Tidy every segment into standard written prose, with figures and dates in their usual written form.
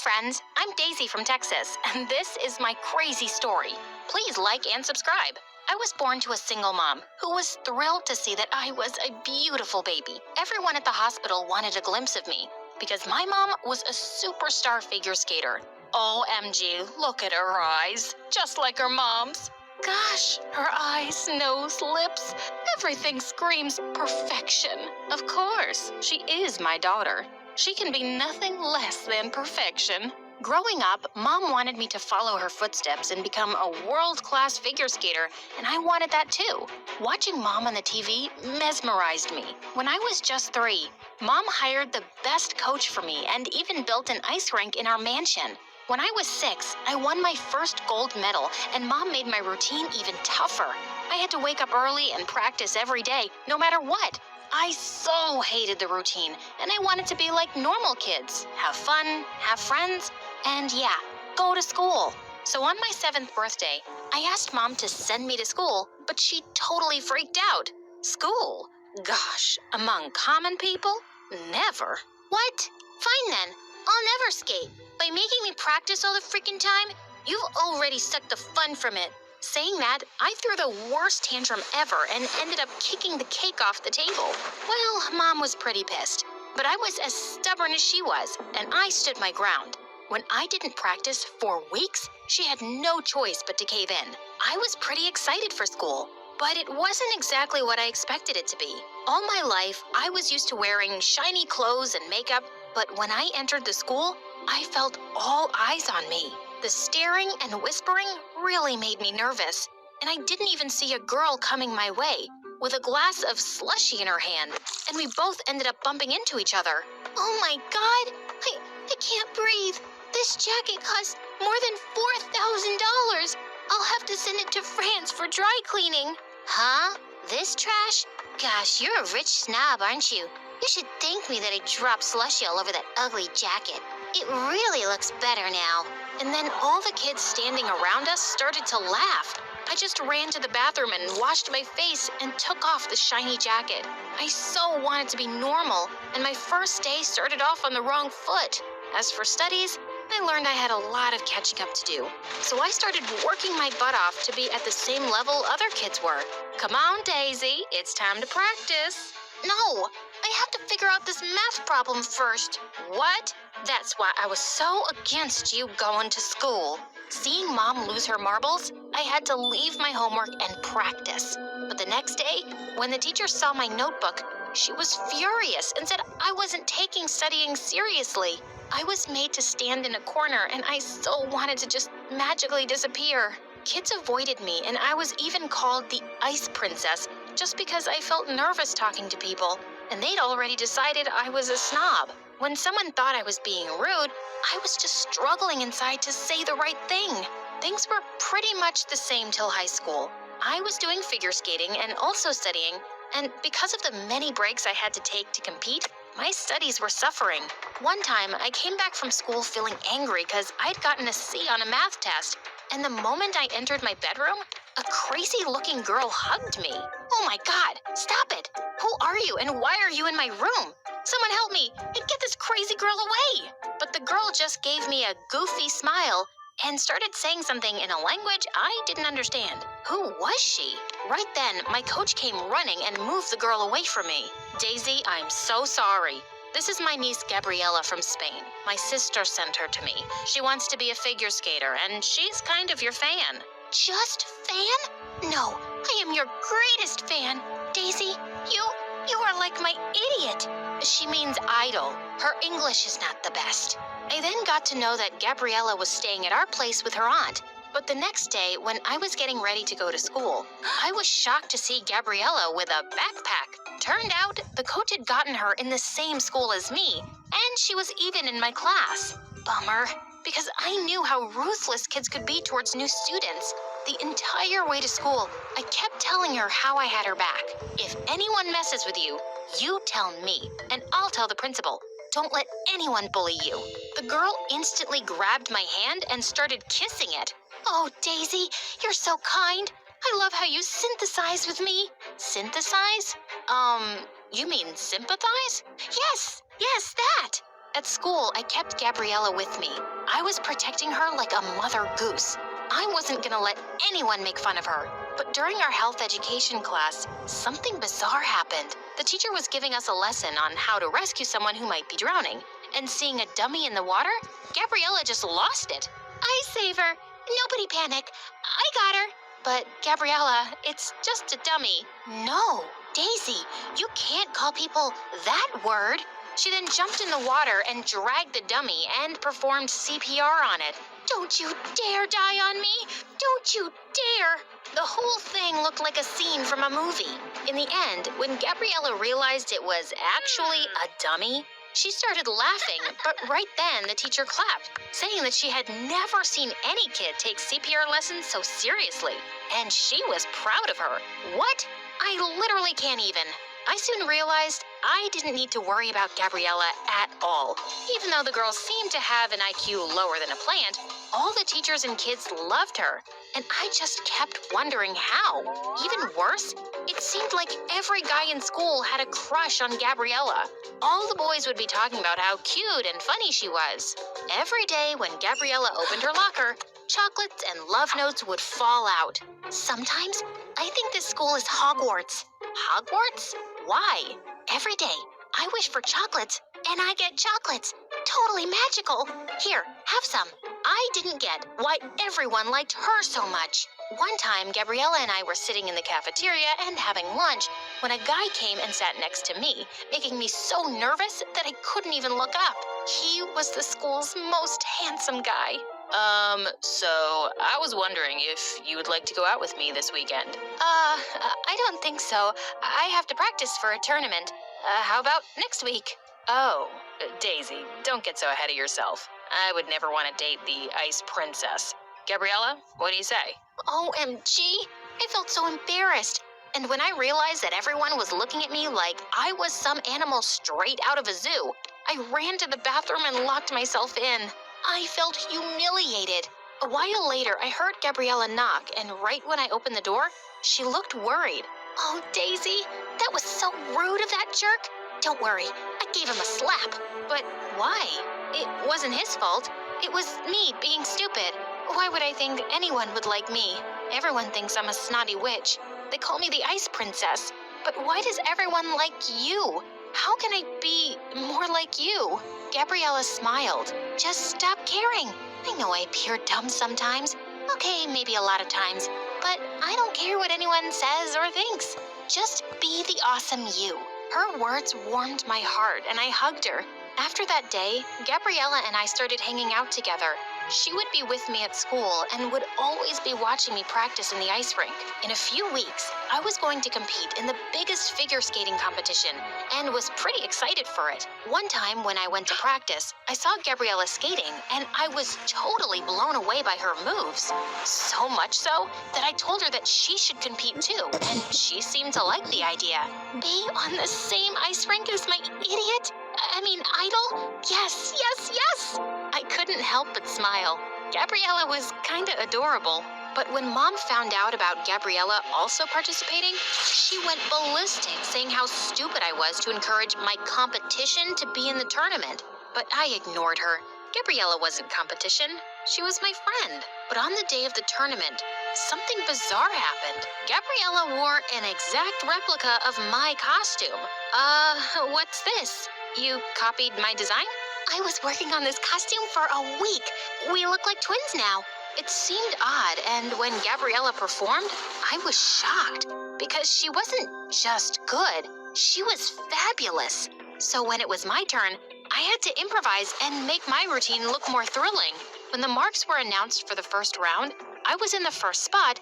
friends, I'm Daisy from Texas, and this is my crazy story. Please like and subscribe. I was born to a single mom who was thrilled to see that I was a beautiful baby. Everyone at the hospital wanted a glimpse of me because my mom was a superstar figure skater. OMG, look at her eyes, just like her mom's. Gosh, her eyes, nose, lips, everything screams perfection. Of course, she is my daughter. She can be nothing less than perfection. Growing up, Mom wanted me to follow her footsteps and become a world-class figure skater, and I wanted that too. Watching Mom on the TV mesmerized me. When I was just 3, Mom hired the best coach for me and even built an ice rink in our mansion. When I was 6, I won my first gold medal, and Mom made my routine even tougher. I had to wake up early and practice every day, no matter what. I so hated the routine, and I wanted to be like normal kids. Have fun, have friends, and yeah, go to school. So on my 7th birthday, I asked Mom to send me to school, but she totally freaked out. School? Gosh, among common people? Never. What? Fine then. I'll never skate. By making me practice all the freaking time, you've already sucked the fun from it. Saying that, I threw the worst tantrum ever and ended up kicking the cake off the table. Well, Mom was pretty pissed, but I was as stubborn as she was, and I stood my ground. When I didn't practice for weeks, she had no choice but to cave in. I was pretty excited for school, but it wasn't exactly what I expected it to be. All my life, I was used to wearing shiny clothes and makeup, but when I entered the school, I felt all eyes on me. The staring and whispering really made me nervous, and I didn't even see a girl coming my way with a glass of slushie in her hand, and we both ended up bumping into each other. Oh my God, I can't breathe. This jacket costs more than $4,000. I'll have to send it to France for dry cleaning. Huh? This trash? Gosh, you're a rich snob, aren't you? You should thank me that I dropped slushie all over that ugly jacket. It really looks better now. And then all the kids standing around us started to laugh. I just ran to the bathroom and washed my face and took off the shiny jacket. I so wanted to be normal, and my first day started off on the wrong foot. As for studies, I learned I had a lot of catching up to do. So I started working my butt off to be at the same level other kids were. Come on, Daisy, it's time to practice. No, I have to figure out this math problem first. What? That's why I was so against you going to school. Seeing Mom lose her marbles, I had to leave my homework and practice. But the next day, when the teacher saw my notebook, she was furious and said I wasn't taking studying seriously. I was made to stand in a corner, and I so wanted to just magically disappear. Kids avoided me, and I was even called the Ice Princess just because I felt nervous talking to people, and they'd already decided I was a snob. When someone thought I was being rude, I was just struggling inside to say the right thing. Things were pretty much the same till high school. I was doing figure skating and also studying, and because of the many breaks I had to take to compete, my studies were suffering. One time, I came back from school feeling angry because I'd gotten a C on a math test, and the moment I entered my bedroom, a crazy-looking girl hugged me. Oh my God, stop it! Who are you and why are you in my room? Someone help me and get this crazy girl away! But the girl just gave me a goofy smile and started saying something in a language I didn't understand. Who was she? Right then, my coach came running and moved the girl away from me. Daisy, I'm so sorry. This is my niece Gabriella from Spain. My sister sent her to me. She wants to be a figure skater, and she's kind of your fan. Just fan? No, I am your greatest fan. Daisy, you are like my idiot. She means idol. Her English is not the best. I then got to know that Gabriella was staying at our place with her aunt. But the next day, when I was getting ready to go to school, I was shocked to see Gabriella with a backpack. Turned out, the coach had gotten her in the same school as me, and she was even in my class. Bummer, because I knew how ruthless kids could be towards new students. The entire way to school, I kept telling her how I had her back. If anyone messes with you, you tell me, and I'll tell the principal. Don't let anyone bully you. The girl instantly grabbed my hand and started kissing it. Oh, Daisy, you're so kind. I love how you synthesize with me. Synthesize? You mean sympathize? Yes, that. At school, I kept Gabriella with me. I was protecting her like a mother goose. I wasn't gonna let anyone make fun of her. But during our health education class, something bizarre happened. The teacher was giving us a lesson on how to rescue someone who might be drowning. And seeing a dummy in the water, Gabriella just lost it. I save her. Nobody panic. I got her. But Gabriella, it's just a dummy. No, Daisy, you can't call people that word. She then jumped in the water and dragged the dummy and performed CPR on it. Don't you dare die on me! Don't you dare! The whole thing looked like a scene from a movie. In the end, when Gabriella realized it was actually a dummy, she started laughing, but right then the teacher clapped, saying that she had never seen any kid take CPR lessons so seriously. And she was proud of her. What? I literally can't even. I soon realized I didn't need to worry about Gabriella at all. Even though the girl seemed to have an IQ lower than a plant, all the teachers and kids loved her. And I just kept wondering how. Even worse, it seemed like every guy in school had a crush on Gabriella. All the boys would be talking about how cute and funny she was. Every day when Gabriella opened her locker, chocolates and love notes would fall out. Sometimes, I think this school is Hogwarts. Hogwarts? Why? Every day, I wish for chocolates, and I get chocolates. Totally magical. Here, have some. I didn't get why everyone liked her so much. One time, Gabriella and I were sitting in the cafeteria and having lunch when a guy came and sat next to me, making me so nervous that I couldn't even look up. He was the school's most handsome guy. So I was wondering if you would like to go out with me this weekend. I don't think so. I have to practice for a tournament. How about next week? Oh, Daisy, don't get so ahead of yourself. I would never want to date the Ice Princess. Gabriella, what do you say? OMG, I felt so embarrassed. And when I realized that everyone was looking at me like I was some animal straight out of a zoo, I ran to the bathroom and locked myself in. I felt humiliated. A while later, I heard Gabriella knock, and right when I opened the door, she looked worried. Oh, Daisy, that was so rude of that jerk. Don't worry, I gave him a slap. But why? It wasn't his fault. It was me being stupid. Why would I think anyone would like me? Everyone thinks I'm a snotty witch. They call me the Ice Princess. But why does everyone like you? How can I be more like you? Gabriella smiled. Just stop caring. I know I appear dumb sometimes. Okay, maybe a lot of times. But I don't care what anyone says or thinks. Just be the awesome you. Her words warmed my heart, and I hugged her. After that day, Gabriella and I started hanging out together. She would be with me at school and would always be watching me practice in the ice rink. In a few weeks, I was going to compete in the biggest figure skating competition and was pretty excited for it. One time when I went to practice, I saw Gabriella skating and I was totally blown away by her moves. So much so that I told her that she should compete too, and she seemed to like the idea. Be on the same ice rink as my idol? Yes, yes, yes! I couldn't help but smile. Gabriella was kinda adorable. But when Mom found out about Gabriella also participating, she went ballistic, saying how stupid I was to encourage my competition to be in the tournament. But I ignored her. Gabriella wasn't competition. She was my friend. But on the day of the tournament, something bizarre happened. Gabriella wore an exact replica of my costume. What's this? You copied my design? I was working on this costume for a week. We look like twins now. It seemed odd, and when Gabriella performed, I was shocked because she wasn't just good, she was fabulous. So when it was my turn, I had to improvise and make my routine look more thrilling. When the marks were announced for the first round, I was in the first spot,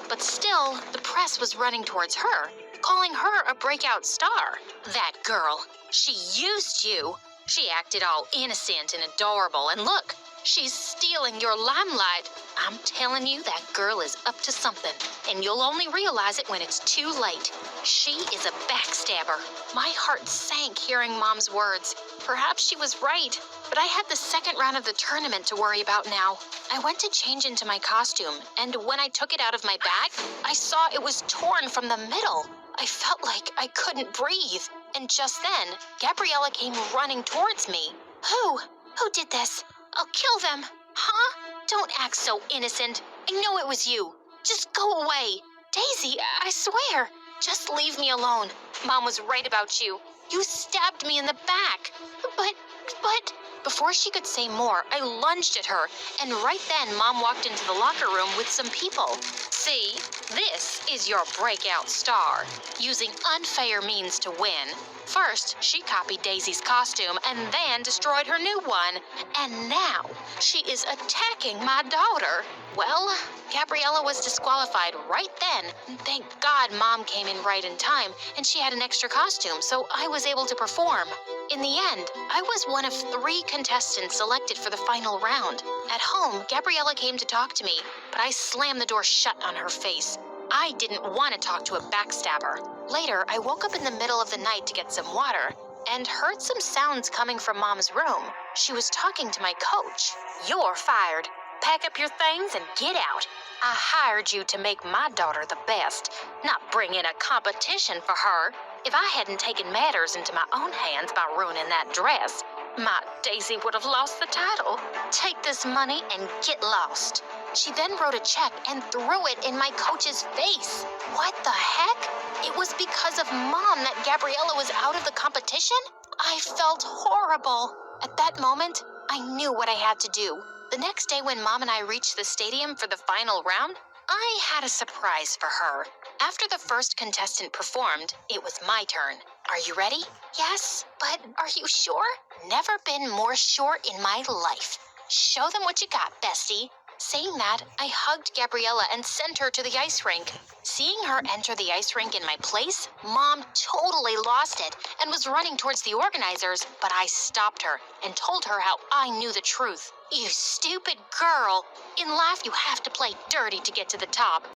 but still, the press was running towards her, calling her a breakout star. That girl, she used you. She acted all innocent and adorable, and look, she's stealing your limelight. I'm telling you, that girl is up to something, and you'll only realize it when it's too late. She is a backstabber. My heart sank hearing Mom's words. Perhaps she was right, but I had the second round of the tournament to worry about now. I went to change into my costume, and when I took it out of my bag, I saw it was torn from the middle. I felt like I couldn't breathe. And just then, Gabriella came running towards me. Who? Who did this? I'll kill them. Huh? Don't act so innocent. I know it was you. Just go away. Daisy, I swear. Just leave me alone. Mom was right about you. You stabbed me in the back. But... Before she could say more, I lunged at her, and right then Mom walked into the locker room with some people. See, this is your breakout star, using unfair means to win. First, she copied Daisy's costume and then destroyed her new one. And now, she is attacking my daughter. Well, Gabriella was disqualified right then. Thank God Mom came in right in time, and she had an extra costume, so I was able to perform. In the end, I was one of 3 contestants selected for the final round. At home, Gabriella came to talk to me, but I slammed the door shut on her face. I didn't want to talk to a backstabber. Later, I woke up in the middle of the night to get some water and heard some sounds coming from Mom's room. She was talking to my coach. You're fired. Pack up your things and get out. I hired you to make my daughter the best, not bring in a competition for her. If I hadn't taken matters into my own hands by ruining that dress, my Daisy would have lost the title. Take this money and get lost. She then wrote a check and threw it in my coach's face. What the heck? It was because of Mom that Gabriella was out of the competition? I felt horrible. At that moment, I knew what I had to do. The next day when Mom and I reached the stadium for the final round, I had a surprise for her. After the first contestant performed, it was my turn. Are you ready? Yes, but are you sure? Never been more sure in my life. Show them what you got, bestie. Saying that, I hugged Gabriella and sent her to the ice rink. Seeing her enter the ice rink in my place, Mom totally lost it and was running towards the organizers, but I stopped her and told her how I knew the truth. You stupid girl! In life, you have to play dirty to get to the top.